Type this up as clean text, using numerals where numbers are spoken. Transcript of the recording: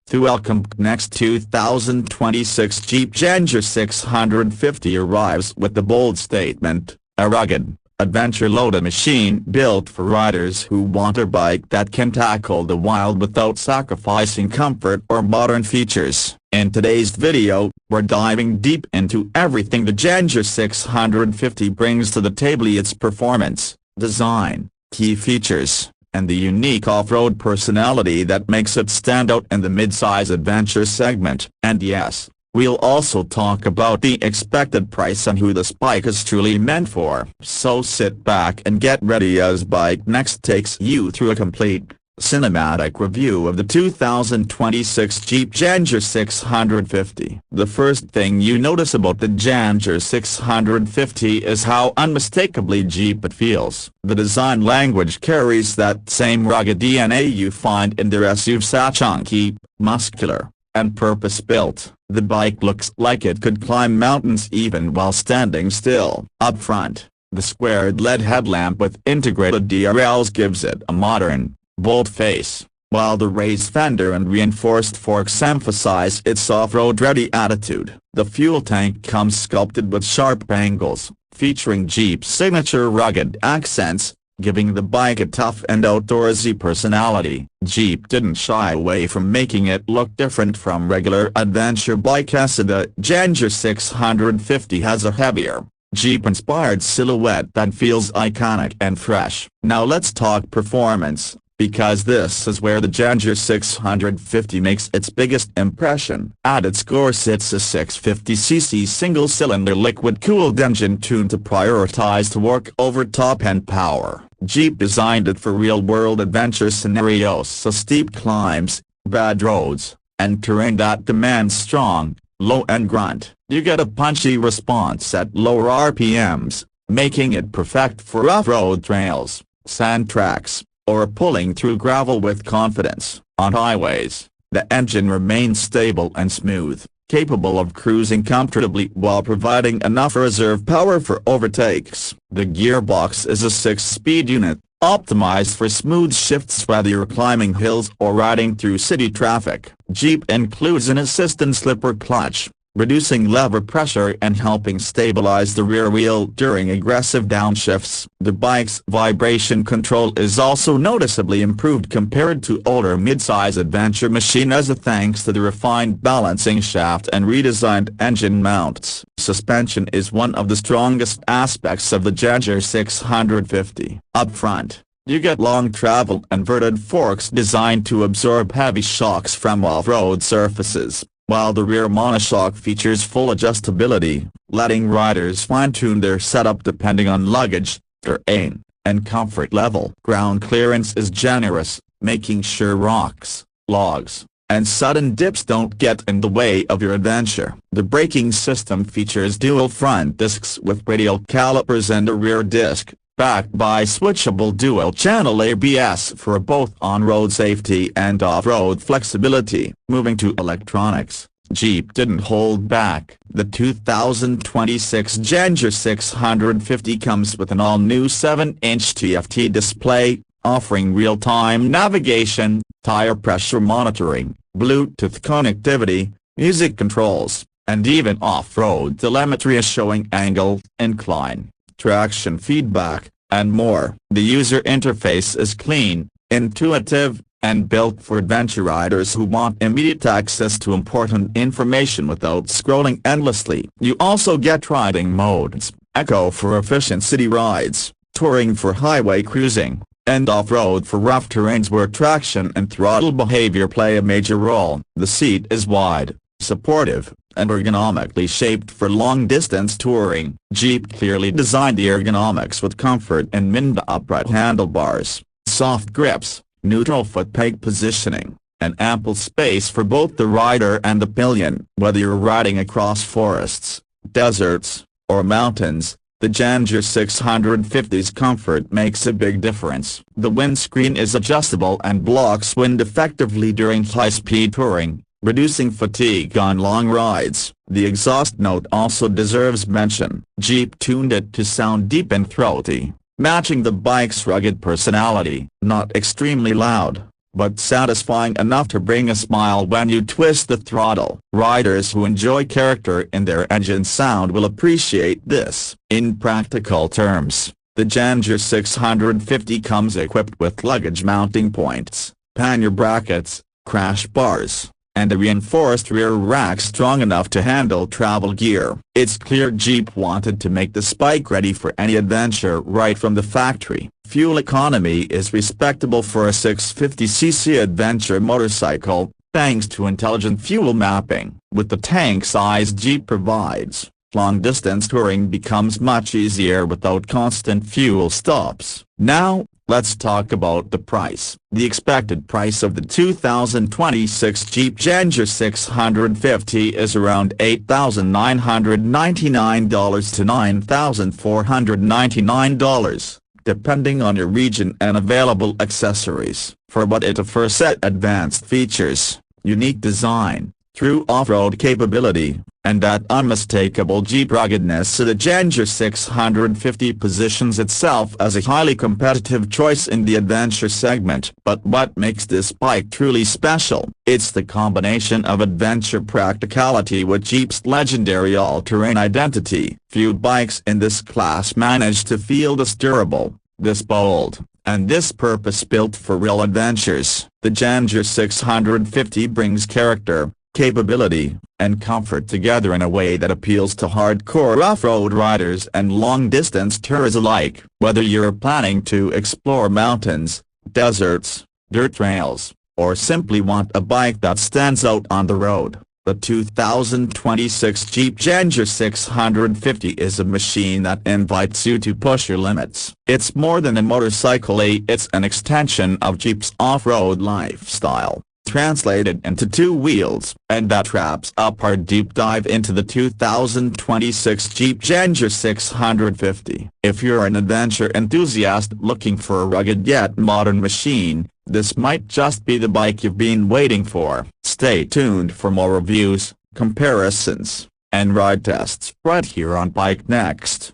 to welcome BikeNext 2026 Jeep Janger 650 arrives with the bold statement, a rugged, adventure-loaded machine built for riders who want a bike that can tackle the wild without sacrificing comfort or modern features. In today's video, we're diving deep into everything the Janger 650 brings to the table: its performance, design, key features, and the unique off-road personality that makes it stand out in the mid-size adventure segment. And yes, we'll also talk about the expected price and who this bike is truly meant for. So sit back and get ready as BikeNext takes you through a complete, cinematic review of the 2026 Jeep Janger 650. The first thing you notice about the Janger 650 is how unmistakably Jeep it feels. The design language carries that same rugged DNA you find in their SUVs: chunky, muscular, and purpose-built. The bike looks like it could climb mountains even while standing still. Up front, the squared LED headlamp with integrated DRLs gives it a modern, bold face, while the raised fender and reinforced forks emphasize its off-road ready attitude. The fuel tank comes sculpted with sharp angles, featuring Jeep's signature rugged accents, giving the bike a tough and outdoorsy personality. Jeep didn't shy away from making it look different from regular adventure bikes. The Janger 650 has a heavier, Jeep-inspired silhouette that feels iconic and fresh. Now let's talk performance, because this is where the Janger 650 makes its biggest impression. At its core sits a 650cc single-cylinder liquid-cooled engine tuned to prioritize torque over top-end power. Jeep designed it for real-world adventure scenarios: so steep climbs, bad roads, and terrain that demands strong, low-end grunt. You get a punchy response at lower RPMs, making it perfect for off-road trails, sand tracks, or pulling through gravel with confidence. On highways, the engine remains stable and smooth, capable of cruising comfortably while providing enough reserve power for overtakes. The gearbox is a 6-speed unit, optimized for smooth shifts whether you're climbing hills or riding through city traffic. Jeep includes an assistant slipper clutch, reducing lever pressure and helping stabilize the rear wheel during aggressive downshifts. The bike's vibration control is also noticeably improved compared to older mid-size adventure machines, thanks to the refined balancing shaft and redesigned engine mounts. Suspension is one of the strongest aspects of the Janger 650. Up front, you get long travel inverted forks designed to absorb heavy shocks from off-road surfaces, while the rear monoshock features full adjustability, letting riders fine-tune their setup depending on luggage, terrain, and comfort level. Ground clearance is generous, making sure rocks, logs, and sudden dips don't get in the way of your adventure. The braking system features dual front discs with radial calipers and a rear disc, backed by switchable dual-channel ABS for both on-road safety and off-road flexibility. Moving to electronics, Jeep didn't hold back. The 2026 Janger 650 comes with an all-new 7-inch TFT display, offering real-time navigation, tire pressure monitoring, Bluetooth connectivity, music controls, and even off-road telemetry showing angle, incline, traction feedback, and more. The user interface is clean, intuitive, and built for adventure riders who want immediate access to important information without scrolling endlessly. You also get riding modes: Eco for efficient city rides, Touring for highway cruising, and off-road for rough terrains where traction and throttle behavior play a major role. The seat is wide, supportive, and ergonomically shaped for long-distance touring. Jeep clearly designed the ergonomics with comfort in mid-upright handlebars, soft grips, neutral foot peg positioning, and ample space for both the rider and the pillion. Whether you're riding across forests, deserts, or mountains, the Janger 650's comfort makes a big difference. The windscreen is adjustable and blocks wind effectively during high-speed touring, reducing fatigue on long rides. The exhaust note also deserves mention. Jeep tuned it to sound deep and throaty, matching the bike's rugged personality. Not extremely loud, but satisfying enough to bring a smile when you twist the throttle. Riders who enjoy character in their engine sound will appreciate this. In practical terms, the Janger 650 comes equipped with luggage mounting points, pannier brackets, crash bars, and a reinforced rear rack strong enough to handle travel gear. It's clear Jeep wanted to make this bike ready for any adventure right from the factory. Fuel economy is respectable for a 650cc adventure motorcycle, thanks to intelligent fuel mapping. With the tank size Jeep provides, long-distance touring becomes much easier without constant fuel stops. Now, let's talk about the price. The expected price of the 2026 Jeep Janger 650 is around $8,999 to $9,499, depending on your region and available accessories. For what it offers: advanced features, unique design, true off-road capability, and that unmistakable Jeep ruggedness, the Janger 650 positions itself as a highly competitive choice in the adventure segment. But what makes this bike truly special? It's the combination of adventure practicality with Jeep's legendary all-terrain identity. Few bikes in this class manage to feel this durable, this bold, and this purpose-built for real adventures. The Janger 650 brings character, capability, and comfort together in a way that appeals to hardcore off-road riders and long-distance tourers alike. Whether you're planning to explore mountains, deserts, dirt trails, or simply want a bike that stands out on the road, the 2026 Jeep Janger 650 is a machine that invites you to push your limits. It's more than a motorcycle, it's an extension of Jeep's off-road lifestyle, translated into two wheels. And that wraps up our deep dive into the 2026 Jeep Janger 650. If you're an adventure enthusiast looking for a rugged yet modern machine, this might just be the bike you've been waiting for. Stay tuned for more reviews, comparisons, and ride tests right here on BikeNext.